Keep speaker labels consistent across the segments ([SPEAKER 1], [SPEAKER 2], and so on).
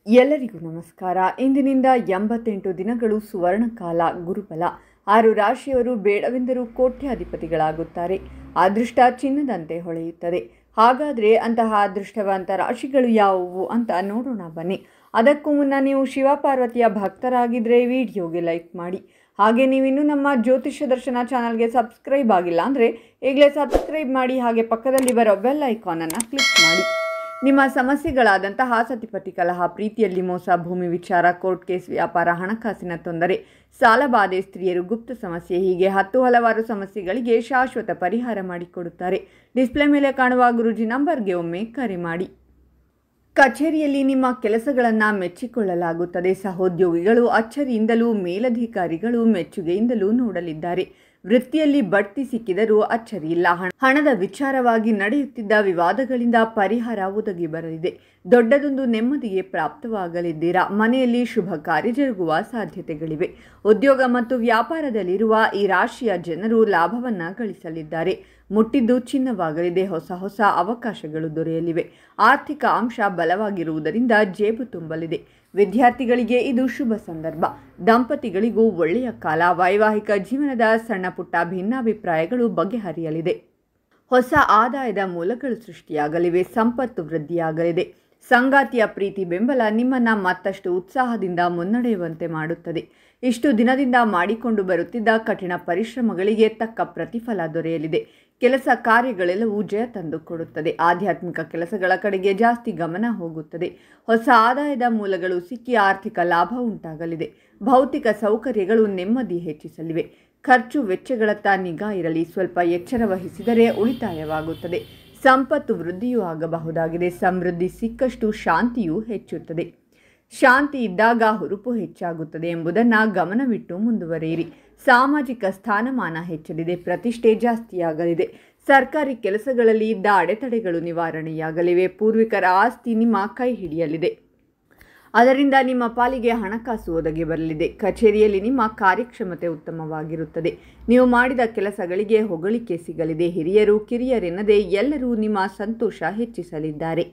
[SPEAKER 1] ಎಲ್ಲರಿಗೂ ನಮಸ್ಕಾರ. ಇಂದಿನಿಂದ 88 ದಿನಗಳು ಸುವರ್ಣಕಾಲ. ಗುರುಬಲ 6 ರಾಶಿಯವರು ಬೇಡವೆಂದರೂ ಕೋಟ್ಯಾಧಿಪತಿಗಳಾಗುತ್ತಾರೆ. ಅದೃಷ್ಟ ಚಿನ್ನದಂತೆ ಹೊಳೆಯುತ್ತದೆ. ಹಾಗಾದರೆ ಅಂತಹ ಅದೃಷ್ಟವಂತ ರಾಶಿಗಳು ಯಾವುವು ಅಂತ ನೋಡೋಣ ಬನ್ನಿ. ಅದಕ್ಕೂ ಮುನ್ನ ನೀವು ಶಿವಪಾರ್ವತಿಯ ಭಕ್ತರಾಗಿದ್ದರೆ ವಿಡಿಯೋಗೆ ಲೈಕ್ ಮಾಡಿ. ಹಾಗೆ ನೀವಿನ್ನೂ ನಮ್ಮ ಜ್ಯೋತಿಷ್ಯ ದರ್ಶನ ಚಾನಲ್ಗೆ ಸಬ್ಸ್ಕ್ರೈಬ್ ಆಗಿಲ್ಲ ಅಂದರೆ ಈಗಲೇ ಸಬ್ಸ್ಕ್ರೈಬ್ ಮಾಡಿ. ಹಾಗೆ ಪಕ್ಕದಲ್ಲಿ ಬರೋ ಬೆಲ್ ಐಕಾನನ್ನು ಕ್ಲಿಕ್ ಮಾಡಿ. ನಿಮ್ಮ ಸಮಸ್ಯೆಗಳಾದಂತಹ ಸತಿಪತಿ ಕಲಹ, ಪ್ರೀತಿಯಲ್ಲಿ ಮೋಸ, ಭೂಮಿ ವಿಚಾರ, ಕೋರ್ಟ್ ಕೇಸ್, ವ್ಯಾಪಾರ, ಹಣಕಾಸಿನ ತೊಂದರೆ, ಸಾಲಬಾಧೆ, ಸ್ತ್ರೀಯರು, ಗುಪ್ತ ಸಮಸ್ಯೆ, ಹೀಗೆ ಹಲವಾರು ಸಮಸ್ಯೆಗಳಿಗೆ ಶಾಶ್ವತ ಪರಿಹಾರ ಮಾಡಿಕೊಡುತ್ತಾರೆ. ಡಿಸ್ಪ್ಲೇ ಮೇಲೆ ಕಾಣುವ ಗುರೂಜಿ ನಂಬರ್ಗೆ ಒಮ್ಮೆ ಕರೆ ಮಾಡಿ. ಕಚೇರಿಯಲ್ಲಿ ನಿಮ್ಮ ಕೆಲಸಗಳನ್ನು ಮೆಚ್ಚಿಕೊಳ್ಳಲಾಗುತ್ತದೆ. ಸಹೋದ್ಯೋಗಿಗಳು ಅಚ್ಚರಿಯಿಂದಲೂ, ಮೇಲಧಿಕಾರಿಗಳು ಮೆಚ್ಚುಗೆಯಿಂದಲೂ ನೋಡಲಿದ್ದಾರೆ. ವೃತ್ತಿಯಲ್ಲಿ ಬಡ್ತಿ ಸಿಕ್ಕಿದರೂ ಅಚ್ಚರಿಯಿಲ್ಲ. ಹಣದ ವಿಚಾರವಾಗಿ ನಡೆಯುತ್ತಿದ್ದ ವಿವಾದಗಳಿಂದ ಪರಿಹಾರ ಒದಗಿ ಬರಲಿದೆ. ದೊಡ್ಡದೊಂದು ನೆಮ್ಮದಿಗೆ ಪ್ರಾಪ್ತವಾಗಲಿದ್ದೀರಾ. ಮನೆಯಲ್ಲಿ ಶುಭ ಕಾರ್ಯ ಜರುಗುವ ಸಾಧ್ಯತೆಗಳಿವೆ. ಉದ್ಯೋಗ ಮತ್ತು ವ್ಯಾಪಾರದಲ್ಲಿರುವ ಈ ರಾಶಿಯ ಜನರು ಲಾಭವನ್ನು ಗಳಿಸಲಿದ್ದಾರೆ. ಮುಟ್ಟಿದ್ದು ಚಿನ್ನವಾಗಲಿದೆ. ಹೊಸ ಅವಕಾಶಗಳು ದೊರೆಯಲಿವೆ. ಆರ್ಥಿಕ ಅಂಶ ಬಲವಾಗಿರುವುದರಿಂದ ಜೇಬು ತುಂಬಲಿದೆ. ವಿದ್ಯಾರ್ಥಿಗಳಿಗೆ ಇದು ಶುಭ ಸಂದರ್ಭ. ದಂಪತಿಗಳಿಗೂ ಒಳ್ಳೆಯ ಕಾಲ. ವೈವಾಹಿಕ ಜೀವನದ ಸಣ್ಣ ಪುಟ್ಟ ಭಿನ್ನಾಭಿಪ್ರಾಯಗಳು ಬಗೆಹರಿಯಲಿದೆ. ಹೊಸ ಆದಾಯದ ಮೂಲಗಳು ಸೃಷ್ಟಿಯಾಗಲಿವೆ. ಸಂಪತ್ತು ವೃದ್ಧಿಯಾಗಲಿದೆ. ಸಂಗಾತಿಯ ಪ್ರೀತಿ ಬೆಂಬಲ ನಿಮ್ಮನ್ನು ಮತ್ತಷ್ಟು ಉತ್ಸಾಹದಿಂದ ಮುನ್ನಡೆಯುವಂತೆ ಮಾಡುತ್ತದೆ. ಇಷ್ಟು ದಿನದಿಂದ ಮಾಡಿಕೊಂಡು ಬರುತ್ತಿದ್ದ ಕಠಿಣ ಪರಿಶ್ರಮಗಳಿಗೆ ತಕ್ಕ ಪ್ರತಿಫಲ ದೊರೆಯಲಿದೆ. ಕೆಲಸ ಕಾರ್ಯಗಳೆಲ್ಲವೂ ಜಯ ತಂದುಕೊಡುತ್ತದೆ. ಆಧ್ಯಾತ್ಮಿಕ ಕೆಲಸಗಳ ಕಡೆಗೆ ಜಾಸ್ತಿ ಗಮನ ಹೋಗುತ್ತದೆ. ಹೊಸ ಆದಾಯದ ಮೂಲಗಳು ಸಿಕ್ಕಿ ಆರ್ಥಿಕ ಲಾಭ ಉಂಟಾಗಲಿದೆ. ಭೌತಿಕ ಸೌಕರ್ಯಗಳು ನೆಮ್ಮದಿ ಹೆಚ್ಚಿಸಲಿವೆ. ಖರ್ಚು ವೆಚ್ಚಗಳತ್ತ ನಿಗಾ ಇರಲಿ. ಸ್ವಲ್ಪ ಎಚ್ಚರ ವಹಿಸಿದರೆ ಉಳಿತಾಯವಾಗುತ್ತದೆ. ಸಂಪತ್ತು ವೃದ್ಧಿಯೂ ಆಗಬಹುದಾಗಿದೆ. ಸಮೃದ್ಧಿ ಸಿಕ್ಕಷ್ಟು ಶಾಂತಿಯೂ ಹೆಚ್ಚುತ್ತದೆ. ಶಾಂತಿ ಇದ್ದಾಗ ಹುರುಪು ಹೆಚ್ಚಾಗುತ್ತದೆ ಎಂಬುದನ್ನು ಗಮನವಿಟ್ಟು ಮುಂದುವರಿಯಿರಿ. ಸಾಮಾಜಿಕ ಸ್ಥಾನಮಾನ ಹೆಚ್ಚಲಿದೆ. ಪ್ರತಿಷ್ಠೆ ಜಾಸ್ತಿಯಾಗಲಿದೆ. ಸರ್ಕಾರಿ ಕೆಲಸಗಳಲ್ಲಿ ಇದ್ದ ಅಡೆತಡೆಗಳು ನಿವಾರಣೆಯಾಗಲಿವೆ. ಪೂರ್ವಿಕರ ಆಸ್ತಿ ನಿಮ್ಮ ಕೈ ಹಿಡಿಯಲಿದೆ. ಅದರಿಂದ ನಿಮ್ಮ ಪಾಲಿಗೆ ಹಣಕಾಸು ಒದಗಿ ಬರಲಿದೆ. ಕಚೇರಿಯಲ್ಲಿ ನಿಮ್ಮ ಕಾರ್ಯಕ್ಷಮತೆ ಉತ್ತಮವಾಗಿರುತ್ತದೆ. ನೀವು ಮಾಡಿದ ಕೆಲಸಗಳಿಗೆ ಹೊಗಳಿಕೆ ಸಿಗಲಿದೆ. ಹಿರಿಯರು ಕಿರಿಯರೆನ್ನದೇ ಎಲ್ಲರೂ ನಿಮ್ಮ ಸಂತೋಷ ಹೆಚ್ಚಿಸಲಿದ್ದಾರೆ.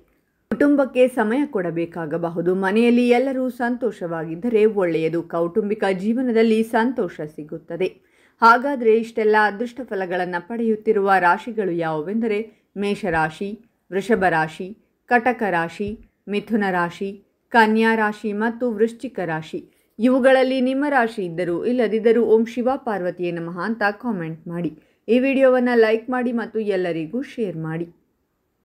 [SPEAKER 1] ಕುಟುಂಬಕ್ಕೆ ಸಮಯ ಕೊಡಬೇಕಾಗಬಹುದು. ಮನೆಯಲ್ಲಿ ಎಲ್ಲರೂ ಸಂತೋಷವಾಗಿದ್ದರೆ ಒಳ್ಳೆಯದು. ಕೌಟುಂಬಿಕ ಜೀವನದಲ್ಲಿ ಸಂತೋಷ ಸಿಗುತ್ತದೆ. ಹಾಗಾದರೆ ಇಷ್ಟೆಲ್ಲ ಅದೃಷ್ಟ ಫಲಗಳನ್ನು ಪಡೆಯುತ್ತಿರುವ ರಾಶಿಗಳು ಯಾವುವೆಂದರೆ ಮೇಷರಾಶಿ, ವೃಷಭ ರಾಶಿ, ಕಟಕ ರಾಶಿ, ಮಿಥುನ ರಾಶಿ, ಕನ್ಯಾ ರಾಶಿ ಮತ್ತು ವೃಶ್ಚಿಕ ರಾಶಿ. ಇವುಗಳಲ್ಲಿ ನಿಮ್ಮ ರಾಶಿ ಇದ್ದರೂ ಇಲ್ಲದಿದ್ದರೂ ಓಂ ಶಿವ ಪಾರ್ವತಿಯೇ ನಮಃ ಅಂತ ಕಾಮೆಂಟ್ ಮಾಡಿ. ಈ ವಿಡಿಯೋವನ್ನು ಲೈಕ್ ಮಾಡಿ ಮತ್ತು ಎಲ್ಲರಿಗೂ ಶೇರ್ ಮಾಡಿ.